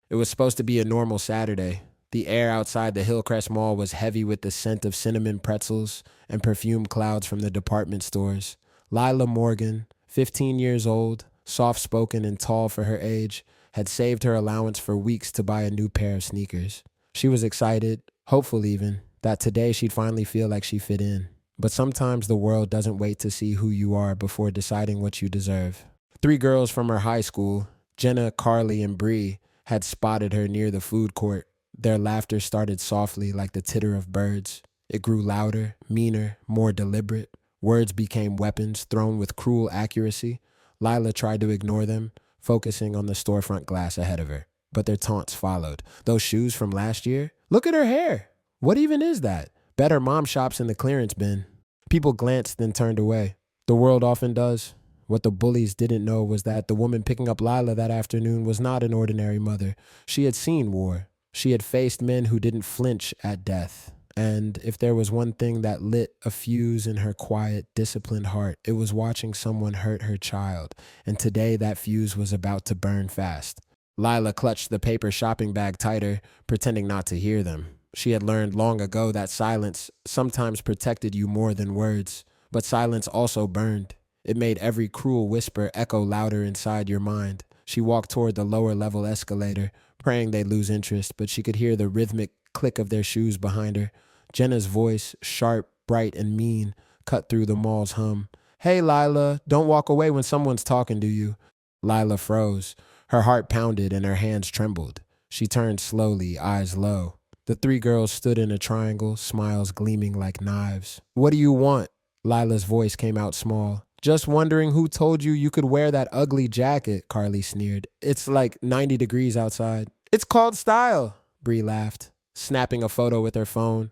It was supposed to be a normal Saturday. The air outside the Hillcrest Mall was heavy with the scent of cinnamon pretzels and perfume clouds from the department stores. Lila Morgan, 15 years old, soft-spoken and tall for her age, had saved her allowance for weeks to buy a new pair of sneakers. She was excited, hopeful even, that today she'd finally feel like she fit in. But sometimes the world doesn't wait to see who you are before deciding what you deserve. Three girls from her high school, Jenna, Carly, and Bree, had spotted her near the food court. Their laughter started softly like the titter of birds. It grew louder, meaner, more deliberate. Words became weapons thrown with cruel accuracy. Lila tried to ignore them, focusing on the storefront glass ahead of her. But their taunts followed. Those shoes from last year? Look at her hair. What even is that? Better mom shops in the clearance bin. People glanced then turned away. The world often does. What the bullies didn't know was that the woman picking up Lila that afternoon was not an ordinary mother. She had seen war. She had faced men who didn't flinch at death. And if there was one thing that lit a fuse in her quiet, disciplined heart, it was watching someone hurt her child. And today that fuse was about to burn fast. Lila clutched the paper shopping bag tighter, pretending not to hear them. She had learned long ago that silence sometimes protected you more than words, but silence also burned. It made every cruel whisper echo louder inside your mind. She walked toward the lower level escalator, praying they'd lose interest, but she could hear the rhythmic click of their shoes behind her. Jenna's voice, sharp, bright, and mean, cut through the mall's hum. "Hey, Lila, don't walk away when someone's talking to you." Lila froze. Her heart pounded and her hands trembled. She turned slowly, eyes low. The three girls stood in a triangle, smiles gleaming like knives. "What do you want?" Lila's voice came out small. "Just wondering who told you you could wear that ugly jacket," Carly sneered. "It's like 90 degrees outside." "It's called style," Bree laughed, snapping a photo with her phone.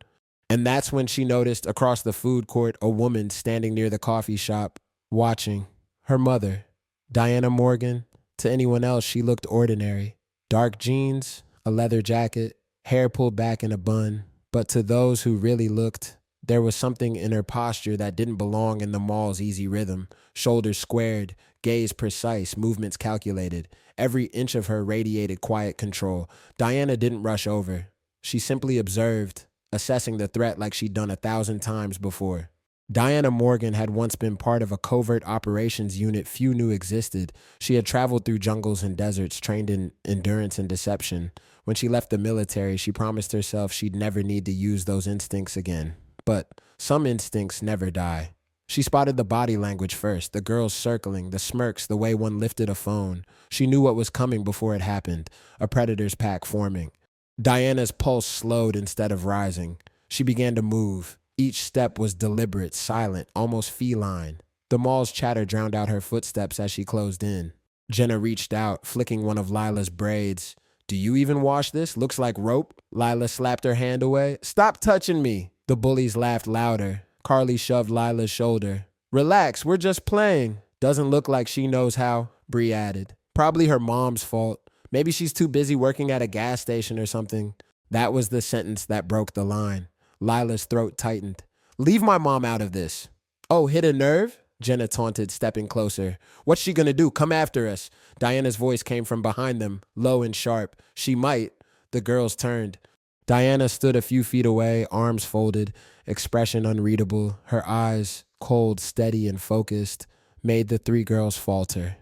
And that's when she noticed across the food court a woman standing near the coffee shop, watching. Her mother, Diana Morgan. To anyone else, she looked ordinary. Dark jeans, a leather jacket, hair pulled back in a bun. But to those who really looked, there was something in her posture that didn't belong in the mall's easy rhythm. Shoulders squared, gaze precise, movements calculated. Every inch of her radiated quiet control. Diana didn't rush over. She simply observed, assessing the threat like she'd done 1,000 times before. Diana Morgan had once been part of a covert operations unit few knew existed. She had traveled through jungles and deserts, trained in endurance and deception. When she left the military, she promised herself she'd never need to use those instincts again. But some instincts never die. She spotted the body language first, the girls circling, the smirks, the way one lifted a phone. She knew what was coming before it happened, a predator's pack forming. Diana's pulse slowed instead of rising. She began to move. Each step was deliberate, silent, almost feline. The mall's chatter drowned out her footsteps as she closed in. Jenna reached out, flicking one of Lila's braids. "Do you even wash this? Looks like rope." Lila slapped her hand away. "Stop touching me." The bullies laughed louder. Carly shoved Lila's shoulder. "Relax, we're just playing." "Doesn't look like she knows how," Bree added. "Probably her mom's fault. Maybe she's too busy working at a gas station or something." That was the sentence that broke the line. Lila's throat tightened. "Leave my mom out of this." "Oh, hit a nerve?" Jenna taunted, stepping closer. "What's she gonna do? Come after us." Diana's voice came from behind them, low and sharp. "She might." The girls turned. Diana stood a few feet away, arms folded, expression unreadable. Her eyes, cold, steady, and focused, made the three girls falter.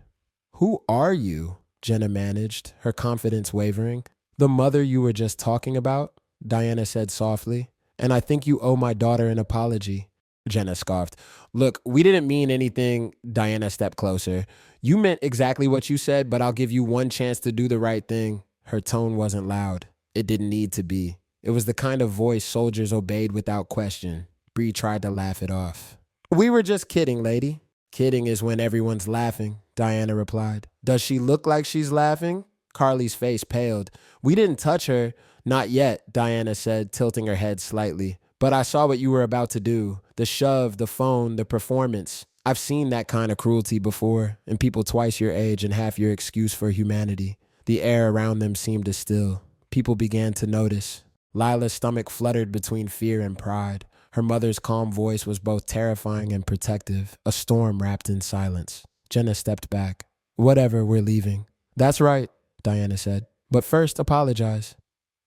"Who are you?" Jenna managed, her confidence wavering. "The mother you were just talking about," Diana said softly. "And I think you owe my daughter an apology." Jenna scoffed. "Look, we didn't mean anything." Diana stepped closer. "You meant exactly what you said, but I'll give you one chance to do the right thing." Her tone wasn't loud. It didn't need to be. It was the kind of voice soldiers obeyed without question. Bree tried to laugh it off. "We were just kidding, lady." "Kidding is when everyone's laughing," Diana replied. "Does she look like she's laughing?" Carly's face paled. "We didn't touch her." "Not yet," Diana said, tilting her head slightly. "But I saw what you were about to do. The shove, the phone, the performance. I've seen that kind of cruelty before, in people twice your age and half your excuse for humanity." The air around them seemed to still. People began to notice. Lila's stomach fluttered between fear and pride. Her mother's calm voice was both terrifying and protective, a storm wrapped in silence. Jenna stepped back. "Whatever, we're leaving." "That's right," Diana said. But first, apologize.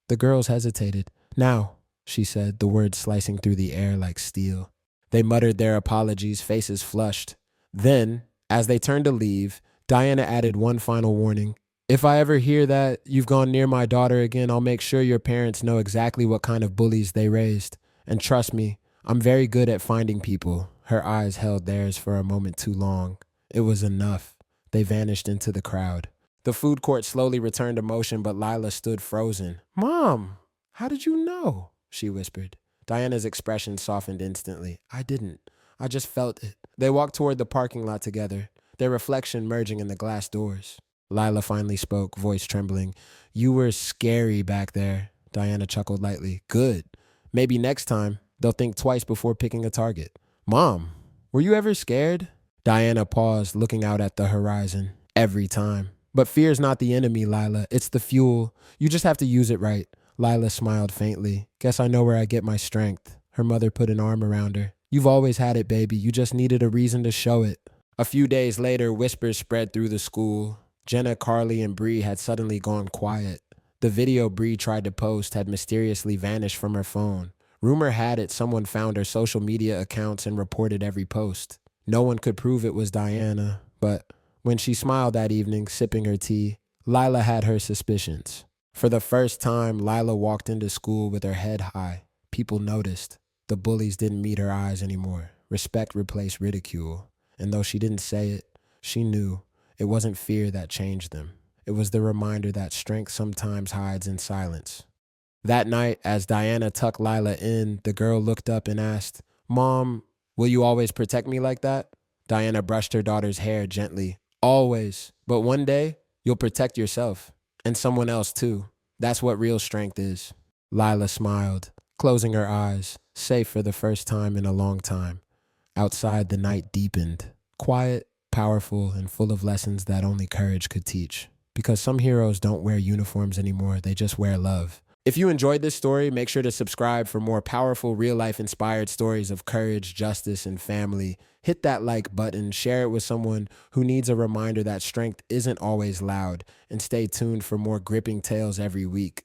The girls hesitated. Now, she said, the words slicing through the air like steel. They muttered their apologies, faces flushed. Then, as they turned to leave, Diana added one final warning. If I ever hear that you've gone near my daughter again, I'll make sure your parents know exactly what kind of bullies they raised. And trust me, I'm very good at finding people. Her eyes held theirs for a moment too long. It was enough. They vanished into the crowd. The food court slowly returned to motion, but Lila stood frozen. Mom, how did you know? She whispered. Diana's expression softened instantly. I didn't. I just felt it. They walked toward the parking lot together, their reflection merging in the glass doors. Lila finally spoke, voice trembling. You were scary back there. Diana chuckled lightly. Good. Maybe next time they'll think twice before picking a target. Mom, were you ever scared? Diana paused, looking out at the horizon. Every time. But fear's not the enemy, Lila. It's the fuel. You just have to use it right. Lila smiled faintly. Guess I know where I get my strength. Her mother put an arm around her. You've always had it, baby. You just needed a reason to show it. A few days later, whispers spread through the school. Jenna, Carly, and Bree had suddenly gone quiet. The video Bree tried to post had mysteriously vanished from her phone. Rumor had it someone found her social media accounts and reported every post. No one could prove it was Diana, but when she smiled that evening, sipping her tea, Lila had her suspicions. For the first time, Lila walked into school with her head high. People noticed. The bullies didn't meet her eyes anymore. Respect replaced ridicule. And though she didn't say it, she knew it wasn't fear that changed them. It was the reminder that strength sometimes hides in silence. That night, as Diana tucked Lila in, the girl looked up and asked, Mom, will you always protect me like that? Diana brushed her daughter's hair gently. Always. But one day, you'll protect yourself. And someone else too. That's what real strength is. Lila smiled, closing her eyes, safe for the first time in a long time. Outside, the night deepened. Quiet, powerful, and full of lessons that only courage could teach. Because some heroes don't wear uniforms anymore, they just wear love. If you enjoyed this story, make sure to subscribe for more powerful, real-life inspired stories of courage, justice, and family. Hit that like button, share it with someone who needs a reminder that strength isn't always loud, and stay tuned for more gripping tales every week.